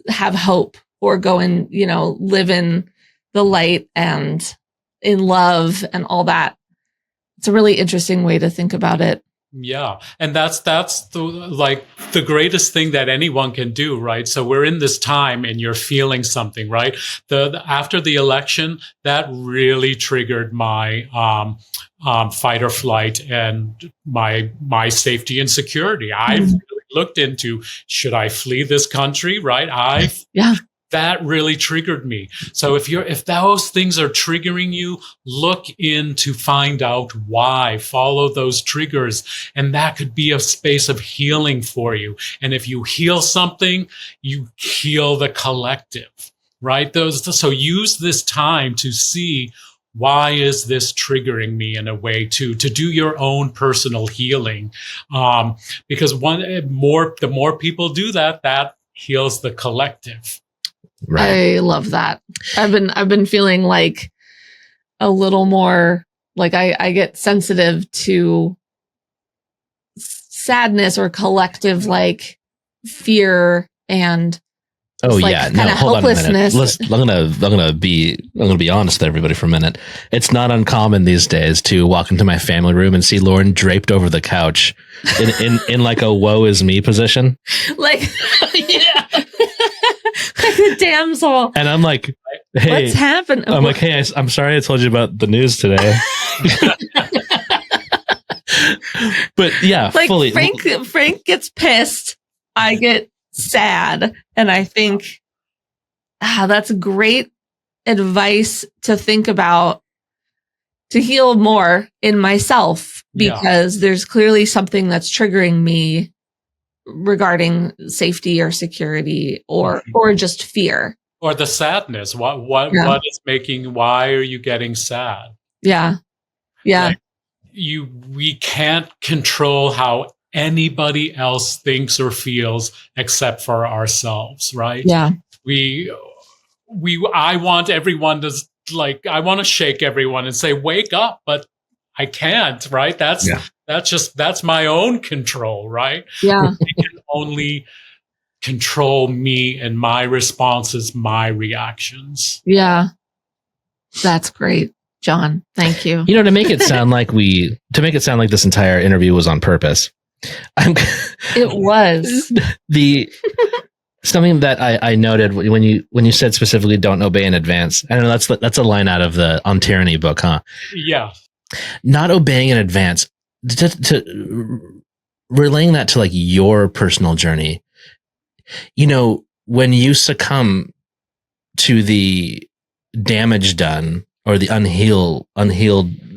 have hope or go and, live in the light and in love and all that. It's a really interesting way to think about it. Yeah. And that's the greatest thing that anyone can do, right? So we're in this time and you're feeling something, right? After the election, that really triggered my fight or flight and my safety and security. I've really looked into, should I flee this country, right? That really triggered me. So if those things are triggering you, look in to find out why. Follow those triggers, and that could be a space of healing for you. And if you heal something, you heal the collective, right? So use this time to see, why is this triggering me in a way to do your own personal healing? Because the more people do that heals the collective. Right. I love that. I've been feeling like a little more like I get sensitive to sadness or collective like fear and hold hopelessness. On a minute. I'm gonna be honest with everybody for a minute. It's not uncommon these days to walk into my family room and see Lauren draped over the couch in like a woe is me position. Like like a damsel. And I'm like, hey, what's happened? I'm like, hey, I'm sorry I told you about the news today. But yeah, like fully. Frank gets pissed. I get sad. And I think that's great advice to think about to heal more in myself, because there's clearly something that's triggering me regarding safety or security or just fear. Or the sadness. What is why are you getting sad? Yeah. Yeah. Like we can't control how anybody else thinks or feels except for ourselves, right? Yeah. I want everyone to I want to shake everyone and say, wake up, but I can't, right? That's my own control, right? Yeah. I can only control me and my responses, my reactions. Yeah. That's great, John. Thank you. To make it sound like this entire interview was on purpose, It was something that I noted when you said specifically don't obey in advance. I know that's a line out of the On Tyranny book, huh? Yeah. Not obeying in advance, to relaying that to like your personal journey. You know, when you succumb to the damage done or the unhealed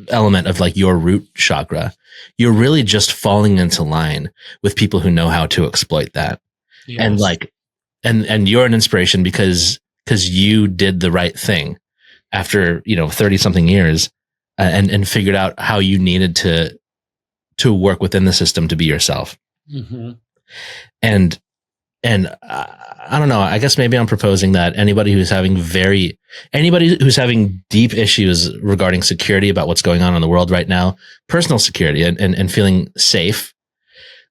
element of like your root chakra, you're really just falling into line with people who know how to exploit that. Yes. And like, and you're an inspiration because you did the right thing after, 30 something years and figured out how you needed to work within the system to be yourself. Mm-hmm. And I don't know, I guess maybe I'm proposing that anybody who's having deep issues regarding security about what's going on in the world right now, personal security and feeling safe,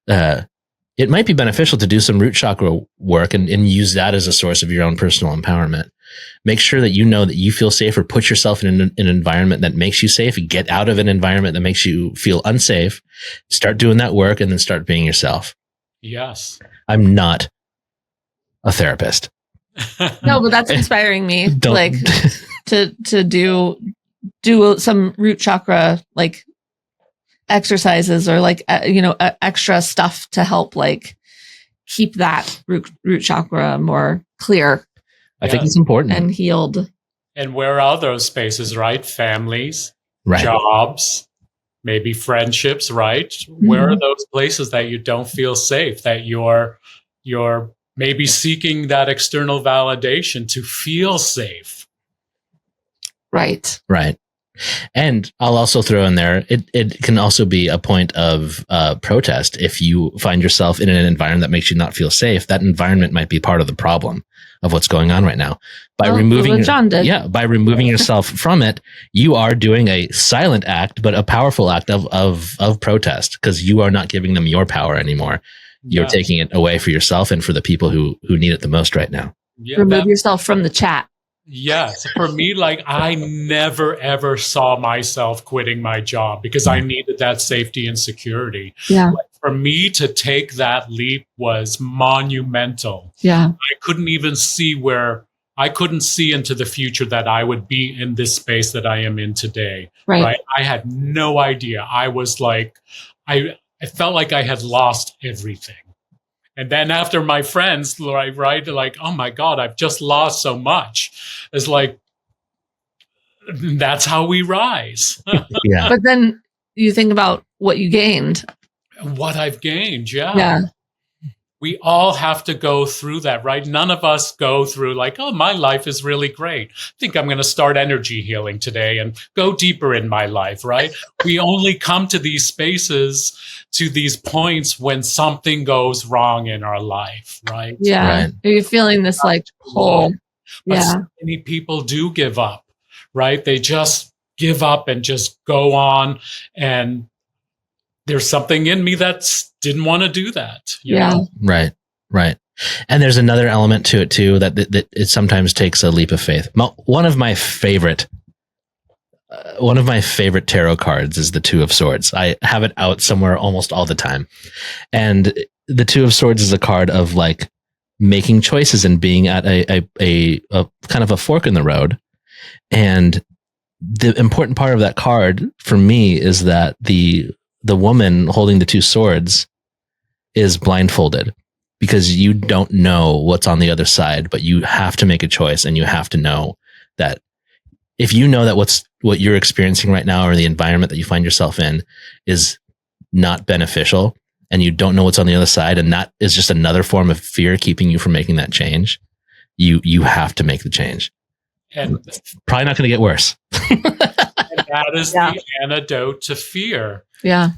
it might be beneficial to do some root chakra work and use that as a source of your own personal empowerment. Make sure that you know that you feel safe, or put yourself in an environment that makes you safe. Get out of an environment that makes you feel unsafe. Start doing that work and then start being yourself. Yes. I'm not a therapist. No, but that's inspiring me. Like to do some root chakra like exercises or like extra stuff to help like keep that root chakra more clear. I think it's important and healed. And where are those spaces, right? Families, right. Jobs, maybe friendships, right? Mm-hmm. Where are those places that you don't feel safe, that you're maybe seeking that external validation to feel safe? Right. Right. And I'll also throw in there, it can also be a point of protest. If you find yourself in an environment that makes you not feel safe, that environment might be part of the problem of what's going on right now. By removing yourself from it, you are doing a silent act, but a powerful act of protest, because you are not giving them your power anymore. You're taking it away for yourself and for the people who need it the most right now. Yeah, remove yourself from the chat. Yes. For me, like, I never, ever saw myself quitting my job because I needed that safety and security. Yeah. Like, for me to take that leap was monumental. Yeah. I couldn't even see into the future that I would be in this space that I am in today. Right. I had no idea. I was like, I felt like I had lost everything. And then after my friends, right, like, oh my God, I've just lost so much. It's like, that's how we rise. Yeah. But then you think about what you gained. What I've gained, Yeah. We all have to go through that, right? None of us go through like, oh, my life is really great. I think I'm going to start energy healing today and go deeper in my life, right? We only come to these spaces, to these points when something goes wrong in our life, right? Yeah. Right. Are you feeling this like pull? But so many people do give up, right? They just give up and just go on, and there's something in me that didn't want to do that. You know? Right. And there's another element to it too, that it sometimes takes a leap of faith. One of my favorite tarot cards is the Two of Swords. I have it out somewhere almost all the time. And the Two of Swords is a card of like making choices and being at a kind of a fork in the road. And the important part of that card for me is that the woman holding the two swords is blindfolded, because you don't know what's on the other side, but you have to make a choice, and you have to know that if you know that what you're experiencing right now, or the environment that you find yourself in, is not beneficial, and you don't know what's on the other side, and that is just another form of fear keeping you from making that change, you have to make the change. And it's probably not going to get worse. And that is the antidote to fear. Yeah.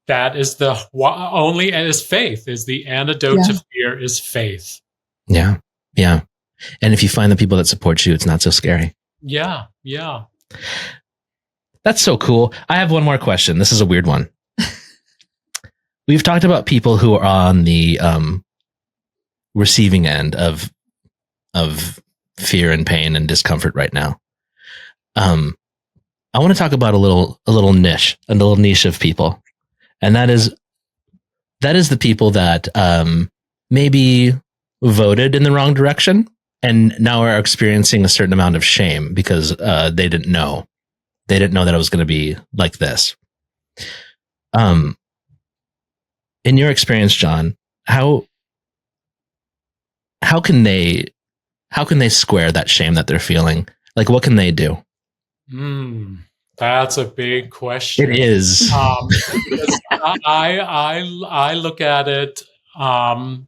That is the only, and is faith, is the antidote to fear, is faith. Yeah. Yeah. And if you find the people that support you, it's not so scary. Yeah. Yeah. That's so cool. I have one more question. This is a weird one. We've talked about people who are on the receiving end of fear and pain and discomfort right now. I want to talk about a little niche of people. And that is, that is the people that maybe voted in the wrong direction and now are experiencing a certain amount of shame because they didn't know. They didn't know that it was going to be like this. In your experience, John, how can they square that shame that they're feeling? Like, what can they do? That's a big question. It is. I look at it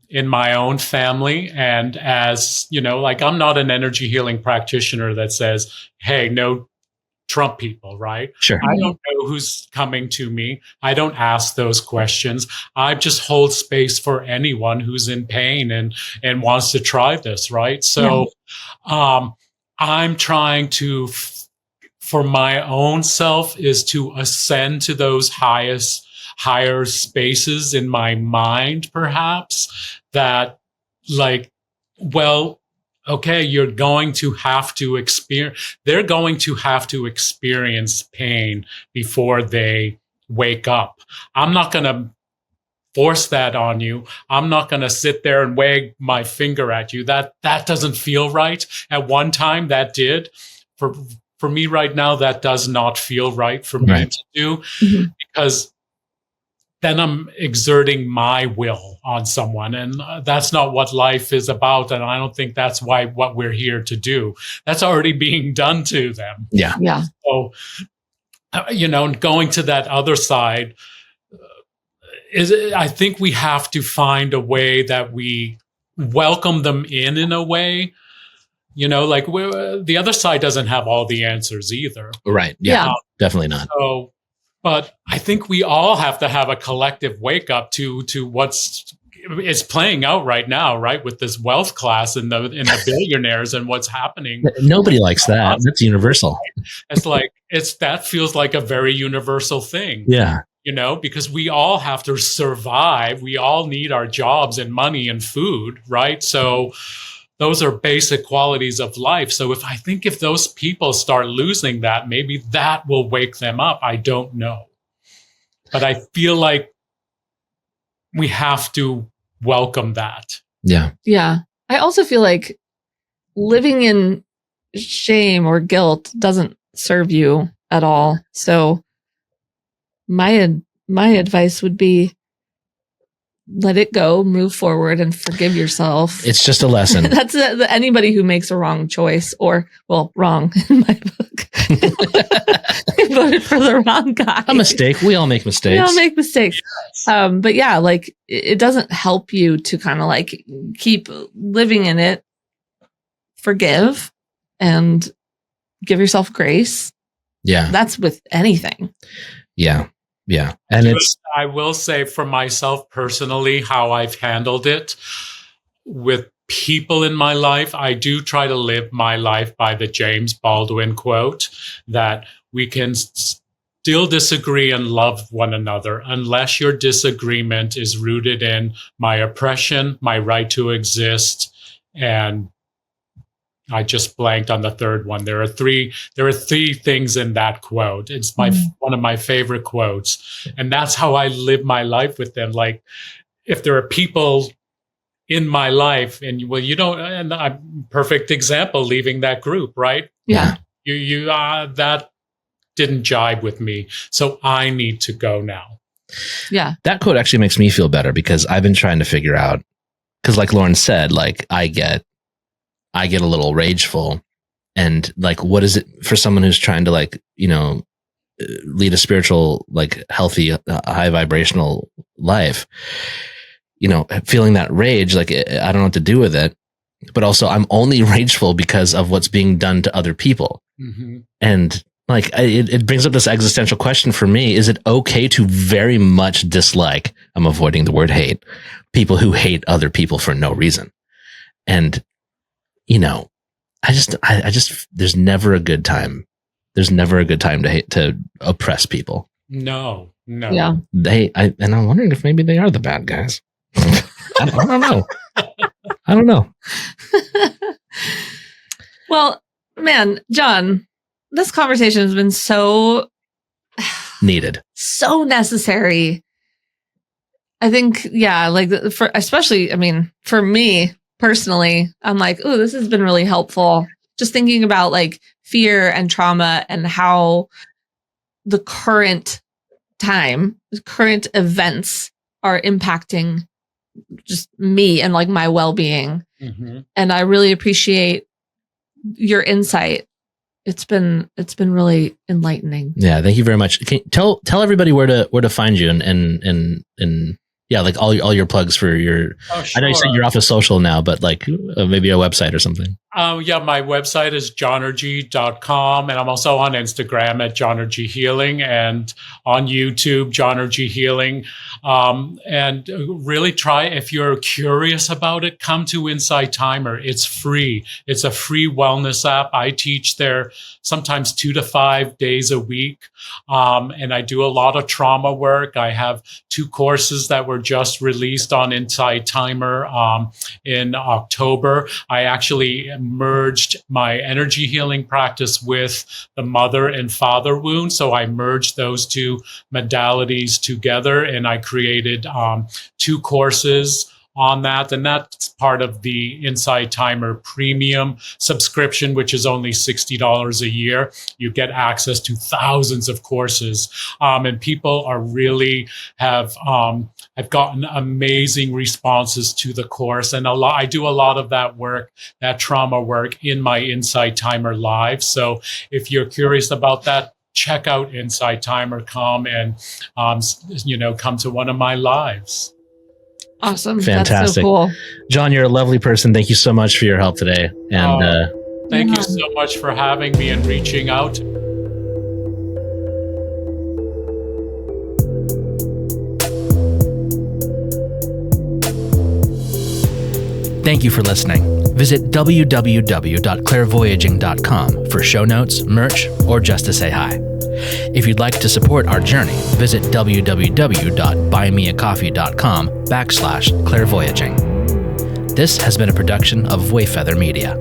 in my own family, and as you know, like I'm not an energy healing practitioner that says, "Hey, no Trump people," right? Sure. I don't know who's coming to me. I don't ask those questions. I just hold space for anyone who's in pain and wants to try this, right? So, I'm trying to, for my own self, is to ascend to those higher spaces in my mind, perhaps, that like, well, okay, you're going to have to they're going to have to experience pain before they wake up. I'm not going to force that on you. I'm not going to sit there and wag my finger at you. That doesn't feel right. At one time that did. For me right now, that does not feel right for me to do, because then I'm exerting my will on someone. And that's not what life is about. And I don't think that's what we're here to do. That's already being done to them. Yeah. Yeah. So, going to that other side, I think we have to find a way that we welcome them in a way, like the other side doesn't have all the answers either. Right. Yeah. Definitely not. So, but I think we all have to have a collective wake up to what's is playing out right now, right? With this wealth class and the billionaires and what's happening. Nobody likes that. That's universal. It's like, that feels like a very universal thing. Yeah. Because we all have to survive. We all need our jobs and money and food, right? So those are basic qualities of life. So if those people start losing that, maybe that will wake them up. I don't know. But I feel like we have to welcome that. Yeah. Yeah. I also feel like living in shame or guilt doesn't serve you at all. So my advice would be, let it go, move forward, and forgive yourself. It's just a lesson. That's anybody who makes a wrong choice, or, well, wrong in my book. I voted for the wrong guy. A mistake. We all make mistakes. We all make mistakes. Yes. But yeah, like it doesn't help you to kind of like keep living in it. Forgive and give yourself grace. Yeah. That's with anything. Yeah. Yeah. And I will say for myself personally, how I've handled it with people in my life, I do try to live my life by the James Baldwin quote that we can still disagree and love one another unless your disagreement is rooted in my oppression, my right to exist, and I just blanked on the third one. There are three things in that quote. It's one of my favorite quotes. And that's how I live my life with them. Like if there are people in my life and and I'm perfect example, leaving that group, right? Yeah. You that didn't jibe with me. So I need to go now. Yeah. That quote actually makes me feel better because I've been trying to figure out, because like Lauren said, like I get a little rageful, and like, what is it for someone who's trying to like, lead a spiritual, like healthy, high vibrational life, feeling that rage, like I don't know what to do with it, but also I'm only rageful because of what's being done to other people. Mm-hmm. And like, it brings up this existential question for me. Is it okay to very much dislike, I'm avoiding the word hate, people who hate other people for no reason? And I just, there's never a good time. There's never a good time to oppress people. No. Yeah. And I'm wondering if maybe they are the bad guys. I don't know. I don't know. Well, man, John, this conversation has been so needed, so necessary. I think, yeah, like for, especially, I mean, for me personally, I'm like, oh, this has been really helpful. Just thinking about like fear and trauma and how the current current events are impacting just me and like my well-being. Mm-hmm. And I really appreciate your insight. It's been really enlightening. Yeah, thank you very much. Can you tell everybody where to find you and yeah, like all your plugs for your. Oh, sure. I know you said you're off of social now, but like maybe a website or something. Yeah, my website is johnergy.com, and I'm also on Instagram at johnergy healing and on YouTube, johnergy healing. And really try, if you're curious about it, come to Insight Timer. It's free. It's a free wellness app. I teach there sometimes 2 to 5 days a week. And I do a lot of trauma work. I have 2 courses that were just released on Insight Timer in October. I actually merged my energy healing practice with the mother and father wound. So I merged those 2 modalities together, and I created 2 courses on that. And that's part of the Insight Timer premium subscription, which is only $60 a year. You get access to thousands of courses. And people are really have gotten amazing responses to the course. And I do a lot of that work, that trauma work, in my Insight Timer live. So if you're curious about that, check out Insight Timer, come and come to one of my lives. Awesome. Fantastic. That's so cool. John, you're a lovely person. Thank you so much for your help today. And thank you so much for having me and reaching out. thank you for listening. Visit www.clairvoyaging.com for show notes, merch, or just to say hi. If you'd like to support our journey, visit www.buymeacoffee.com/clairvoyaging. This has been a production of Wayfeather Media.